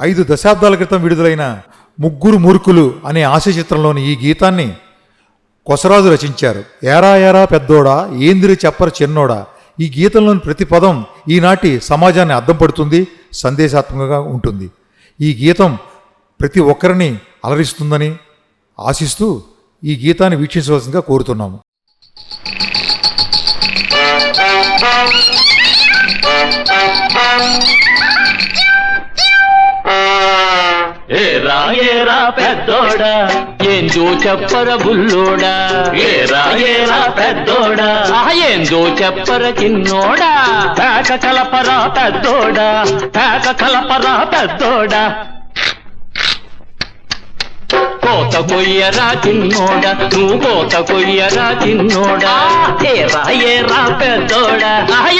5 దశాబ్దాల క్రితం విడుదలైన ముగ్గురు మూర్ఖులు అనే హాస్య చిత్రంలోని ఈ గీతాన్ని కొసరాజు రచించారు. ఏరా ఏరా పెద్దోడా, ఏందిరి చెప్పర చిన్నోడా. ఈ గీతంలోని ప్రతి పదం ఈనాటి సమాజాన్ని అద్దం పడుతుంది, సందేశాత్మకంగా ఉంటుంది. ఈ గీతం ప్రతి ఒక్కరిని అలరిస్తుందని ఆశిస్తూ ఈ గీతాన్ని వీక్షించవలసిందిగా కోరుతున్నాము. ఏరా ఏరా పెద్దోడా, ఏందో చెప్పర బుల్లోడా. ఏరా ఏరా పెద్దోడా, ఏందో చెప్పర చిన్నోడా. పేక కలపరా పెద్దోడా, పేక కలపరా పెద్దోడా. కోత కొయ్యరా చిన్నోడా, నువ్వు కోత కొయ్యరా చిన్నోడా. ఏరా ఏరా పెద్దోడా,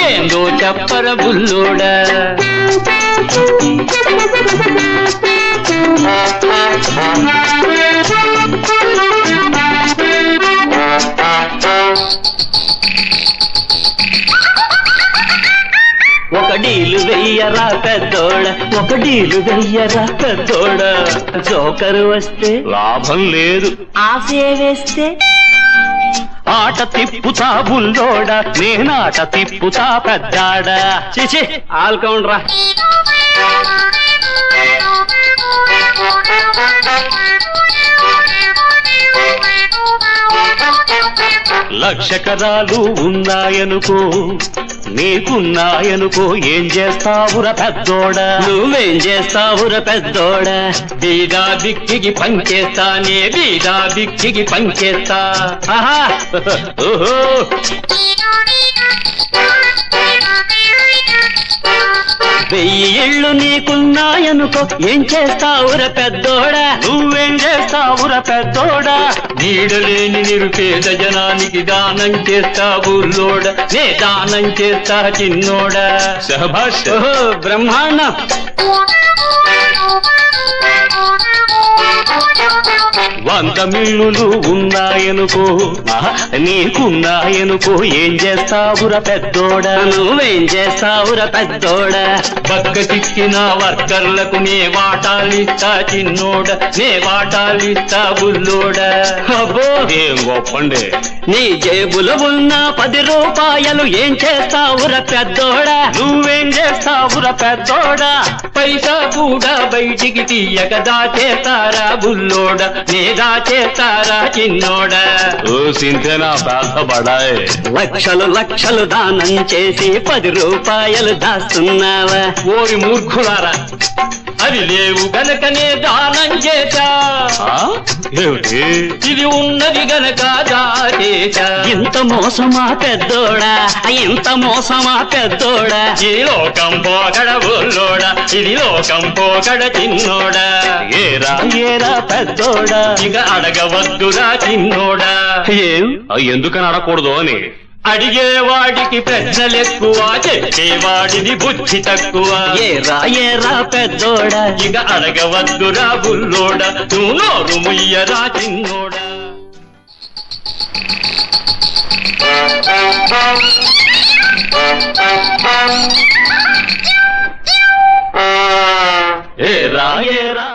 ఏందో చెప్పర బుల్లోడా. ఒక డీలు వెయ్యరా పెద్దోడ, ఒక డీలు వెయ్యరా పెద్దోడ. జోకరు వస్తే లాభం లేదు, ఆశే వేస్తే ఆట తిప్పుతా బుల్లోడ. నేనాట తిప్పుతా పెద్దాడా. చిచి ఆల్కౌండ్రా. లక్షకరాలు ఉన్నాయనుకో, నీకున్నాయనుకో, ఏం చేస్తావుర పెద్దోడా. నువ్వేం చేస్తావుర పెద్దోడా. బీదా బిక్కికి పంచేస్తా, నే బీదా బిక్కికి పంచేస్తా. ఆహా ఓహో. వెయ్యి ఇళ్ళు నీకున్నాయనుకో, ఏం చేస్తావుర పెద్దోడా. నువ్వేం చేస్తావుర పెద్దోడా. నీడలేని నిరుపేద జనానికి దానం చేస్తా బుల్లోడా. నే దానం చేస్తా చిన్నోడా. శభాష్. బ్రహ్మాండం. వంద మిల్లులు ఉన్నాయనుకో, నీకున్నాయనుకో, ఏం చేస్తావుర పెద్దోడా. నువ్వేం చేస్తావుర పెద్దోడా. బక్క చిక్కిన వర్కర్లకు నే వాటాలిస్తా చిన్నోడా. నే వాటాలిస్తా బుల్లోడా. అబ్బో ఏం గొప్పండి. నీ జేబులో ఉన్న 10 రూపాయలు ఏం చేస్తావుర పెద్దోడా. నువ్వేం చేస్తావుర పెద్దోడా. పైసా కూడా బయటికి తీయక దాచేస్తారా బుల్లోడా. నే దాచేస్తారా చిన్నోడా. ఓ సింతేనా బాధపడాయ్. లక్షలు లక్షలు దానం చేసి 10 రూపాయలు దాస్తున్నావా. ఓరి మూర్ఖులారా, అవి లేవు గనకనే దానం చేశా. ఏమిటి ఇది ఉన్నది గనక దాచేశా. ఇంత మోసమా పెద్దోడా, ఇంత మోసమా పెద్దోడా. ఇది లోకం పోకడ బుల్లోడా, ఇది లోకం పోకడ చిన్నోడా. ఏరా ఏరా పెద్దోడా, ఇక అడగవద్దురా చిన్నోడా. ఏం ఎందుకని అడగకూడదు అని. అడిగేవాడికి ప్రశ్నలెక్కువ, చెప్పేవాడిని బుద్ధి తక్కువ. ఏరా ఏరా పెద్దోడా, ఇక అడగవద్దురా బుల్లోడా. నువ్వు నోరు ముయ్యరా చిన్నోడా. ఏరా ఏరా